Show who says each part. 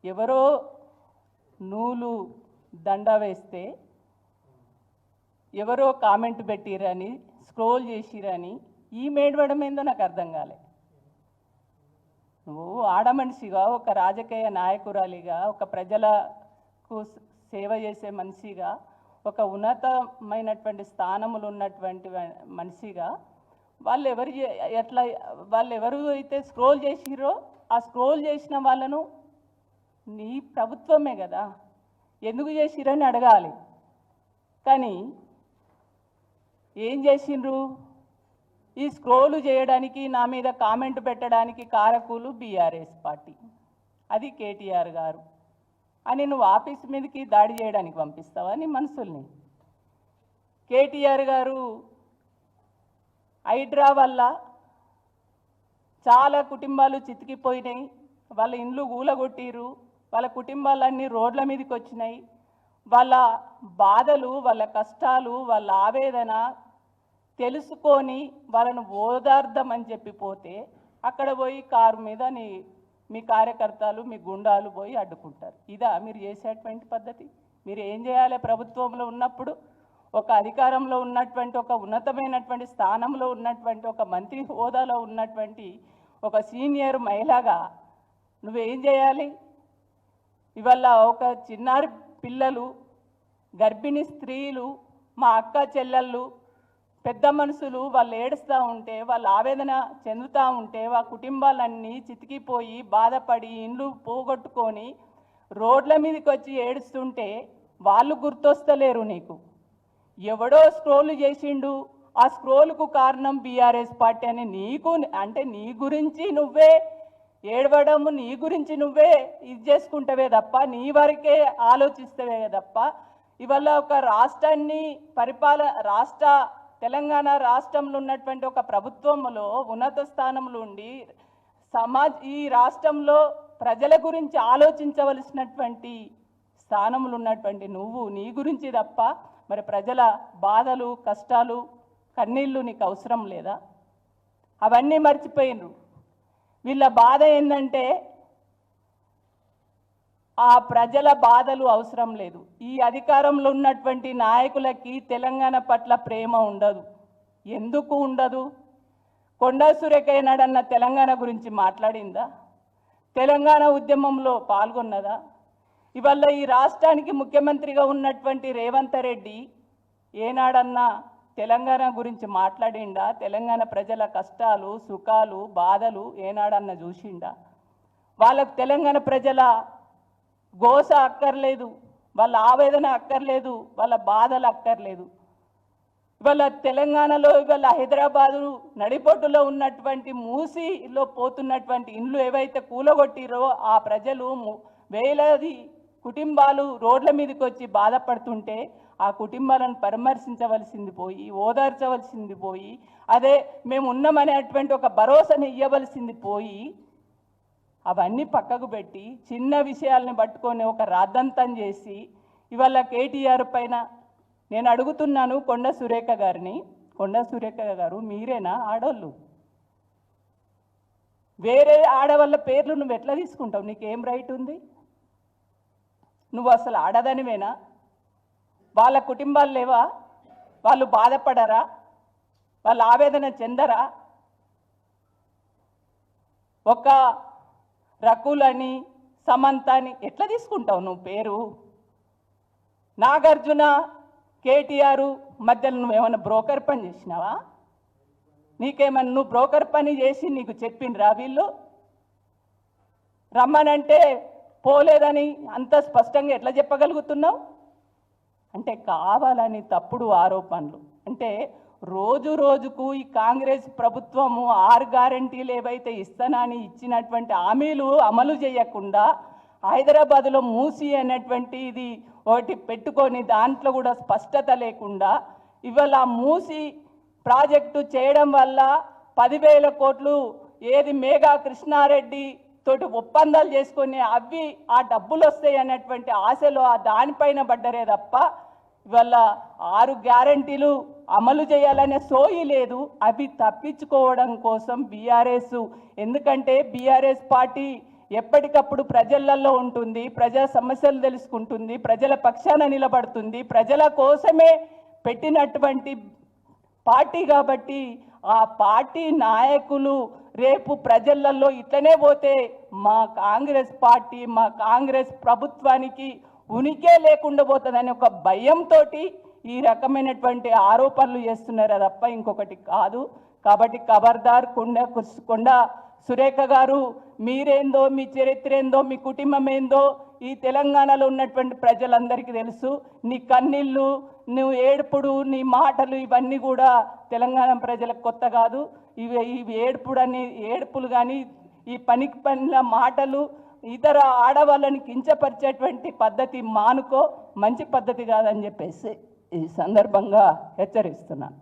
Speaker 1: ఎవరో నూలు దండ వేస్తే ఎవరో కామెంట్ పెట్టిరని స్క్రోల్ చేసిరని ఈ మేడవడం ఏందో నాకు అర్థం కాలే. నువ్వు ఆడమనిషిగా, ఒక రాజకీయ నాయకురాలిగా, ఒక ప్రజలకు సేవ చేసే మనిషిగా, ఒక ఉన్నతమైనటువంటి స్థానములు ఉన్నటువంటి మనిషిగా వాళ్ళు ఎవరు అయితే స్క్రోల్ చేసిరో ఆ స్క్రోల్ చేసిన వాళ్ళను నీ ప్రభుత్వమే కదా ఎందుకు చేసిరని అడగాలి. కానీ ఏం చేసిండ్రు? ఈ స్క్రోల్ చేయడానికి, నా మీద కామెంట్ పెట్టడానికి కారకులు బీఆర్ఎస్ పార్టీ, అది కేటీఆర్ గారు అని నువ్వు ఆఫీస్ మీదకి దాడి చేయడానికి పంపిస్తావా నీ మనుషుల్ని? కేటీఆర్ గారు హైడ్రా వల్ల చాలా కుటుంబాలు చితికిపోయినాయి, వాళ్ళ ఇండ్లు గూలగొట్టిరు, వాళ్ళ కుటుంబాలన్నీ రోడ్ల మీదకి వచ్చినాయి. వాళ్ళ బాధలు, వాళ్ళ కష్టాలు, వాళ్ళ ఆవేదన తెలుసుకొని వాళ్ళను ఓదార్దమని చెప్పిపోతే అక్కడ పోయి కారు మీద మీ కార్యకర్తలు, మీ గుండాలు పోయి అడ్డుకుంటారు. ఇదా మీరు చేసేటువంటి పద్ధతి? మీరు ఏం చేయాలి? ప్రభుత్వంలో ఉన్నప్పుడు, ఒక అధికారంలో ఉన్నటువంటి, ఒక ఉన్నతమైనటువంటి స్థానంలో ఉన్నటువంటి, ఒక మంత్రి హోదాలో ఉన్నటువంటి ఒక సీనియర్ మహిళగా నువ్వేం చేయాలి? ఇవాళ ఒక చిన్నారి పిల్లలు, గర్భిణీ స్త్రీలు, మా అక్క చెల్లెళ్ళు, పెద్ద మనుషులు వాళ్ళు ఏడుస్తూ ఉంటే, వాళ్ళు ఆవేదన చెందుతూ ఉంటే, ఆ కుటుంబాలన్నీ చితికిపోయి బాధపడి ఇండ్లు పోగొట్టుకొని రోడ్ల మీదకి వచ్చి ఏడుస్తుంటే వాళ్ళు గుర్తొస్తలేరు నీకు. ఎవడో స్క్రోల్ చేసిండు, ఆ స్క్రోల్కు కారణం బీఆర్ఎస్ పార్టీ అని అంటే నీ గురించి నువ్వే ఏడవడము, నీ గురించి నువ్వే ఇది చేసుకుంటావే తప్ప, నీ వరకే ఆలోచిస్తావే తప్ప, ఇవాళ ఒక రాష్ట్రాన్ని తెలంగాణ రాష్ట్రంలో ఉన్నటువంటి ఒక ప్రభుత్వంలో ఉన్నత స్థానంలో ఉండి ఈ రాష్ట్రంలో ప్రజల గురించి ఆలోచించవలసినటువంటి స్థానంలో ఉన్నటువంటి నువ్వు నీ గురించి తప్ప మరి ప్రజల బాధలు, కష్టాలు, కన్నీళ్ళు నీకు అవసరం లేదా? అవన్నీ మర్చిపోయినరు. వీళ్ళ బాధ ఏంటంటే ఆ ప్రజల బాధలు అవసరం లేదు. ఈ అధికారంలో ఉన్నటువంటి నాయకులకి తెలంగాణ పట్ల ప్రేమ ఉండదు. ఎందుకు ఉండదు? కొండా సురేఖ ఏనాడన్న తెలంగాణ గురించి మాట్లాడిందా? తెలంగాణ ఉద్యమంలో పాల్గొన్నదా? ఇవాళ ఈ రాష్ట్రానికి ముఖ్యమంత్రిగా ఉన్నటువంటి రేవంత్ రెడ్డి ఏనాడన్నా తెలంగాణ గురించి మాట్లాడిండా? తెలంగాణ ప్రజల కష్టాలు, సుఖాలు, బాధలు ఏనాడన్నా చూసిండా? వాళ్ళకు తెలంగాణ ప్రజల గోస అక్కర్లేదు, వాళ్ళ ఆవేదన అక్కర్లేదు, వాళ్ళ బాధలు అక్కర్లేదు. ఇవాళ తెలంగాణలో, ఇవాళ హైదరాబాదు నడిబొడ్డులో ఉన్నటువంటి మూసీలో పోతున్నటువంటి ఇండ్లు ఏవైతే కూలగొట్టిరో ఆ ప్రజలు వేలాది కుటుంబాలు రోడ్ల మీదకి వచ్చి బాధపడుతుంటే ఆ కుటుంబాలను పరామర్శించవలసింది పోయి, ఓదార్చవలసింది పోయి, అదే మేము ఉన్నామనేటువంటి ఒక భరోసాని ఇవ్వవలసింది పోయి, అవన్నీ పక్కకు పెట్టి చిన్న విషయాలను పట్టుకొని ఒక రాద్దంతం చేసి ఇవాళ కేటీఆర్ పైన నేను అడుగుతున్నాను కొండా సురేఖ గారిని, కొండా సురేఖ గారు మీరేనా ఆడోళ్ళు? వేరే ఆడవాళ్ళ పేర్లు నువ్వు ఎట్లా తీసుకుంటావు? నీకేం రైట్ ఉంది? నువ్వు అసలు ఆడదానివేనా? వాళ్ళ కుటుంబాలు లేవా? వాళ్ళు బాధపడరా? వాళ్ళు ఆవేదన చెందరా? ఒక రకులని, సమంతని ఎట్లా తీసుకుంటావు నువ్వు పేరు? నాగార్జున, కేటీఆర్ మధ్యలో నువ్వేమన్నా బ్రోకర్ పని చేసినావా? నీకేమన్నా నువ్వు బ్రోకర్ పని చేసి నీకు చెప్పిండ్రా వీళ్ళు? రమ్మనంటే పోలేదని అంత స్పష్టంగా ఎట్లా చెప్పగలుగుతున్నావు? అంటే కావాలని తప్పుడు ఆరోపణలు. అంటే రోజు రోజుకు ఈ కాంగ్రెస్ ప్రభుత్వము 6 గ్యారెంటీలు ఏవైతే ఇస్తానని ఇచ్చినటువంటి హామీలు అమలు చేయకుండా హైదరాబాద్లో మూసి అనేటువంటి ఇది ఒకటి పెట్టుకొని దాంట్లో కూడా స్పష్టత లేకుండా ఇవాళ మూసి ప్రాజెక్టు చేయడం వల్ల 10,000 కోట్లు ఏది మేఘా కృష్ణారెడ్డి తోటి ఒప్పందాలు చేసుకొని అవి ఆ డబ్బులు వస్తాయి అనేటువంటి ఆశలో దానిపైన పడ్డరే తప్ప ఇవాళ 6 గ్యారెంటీలు అమలు చేయాలనే సోయి లేదు. అవి తప్పించుకోవడం కోసం బీఆర్ఎస్, ఎందుకంటే బీఆర్ఎస్ పార్టీ ఎప్పటికప్పుడు ప్రజలలో ఉంటుంది, ప్రజా సమస్యలు తెలుసుకుంటుంది, ప్రజల పక్షాన నిలబడుతుంది, ప్రజల కోసమే పెట్టినటువంటి పార్టీ కాబట్టి ఆ పార్టీ నాయకులు రేపు ప్రజలలో ఇట్లనే పోతే మా కాంగ్రెస్ పార్టీ, మా కాంగ్రెస్ ప్రభుత్వానికి ఉనికే లేకుండా పోతుందని ఒక భయంతో ఈ రకమైనటువంటి ఆరోపణలు చేస్తున్నారు తప్ప ఇంకొకటి కాదు. కాబట్టి ఖబర్దార్ కొండ సురేఖ గారు, మీరేందో, మీ చరిత్ర ఏందో, మీ కుటుంబం ఏందో ఈ తెలంగాణలో ఉన్నటువంటి ప్రజలందరికీ తెలుసు. నీ కన్నీళ్ళు, నువ్వు ఏడుపుడు, నీ మాటలు ఇవన్నీ కూడా తెలంగాణ ప్రజలకు కొత్త కాదు. ఇవి ఏడుపులు కానీ ఈ పనిల మాటలు ఇతర ఆడవాళ్ళని కించపరిచేటువంటి పద్ధతి మానుకో, మంచి పద్ధతి కాదని చెప్పేసి ఈ సందర్భంగా హెచ్చరిస్తున్నాను.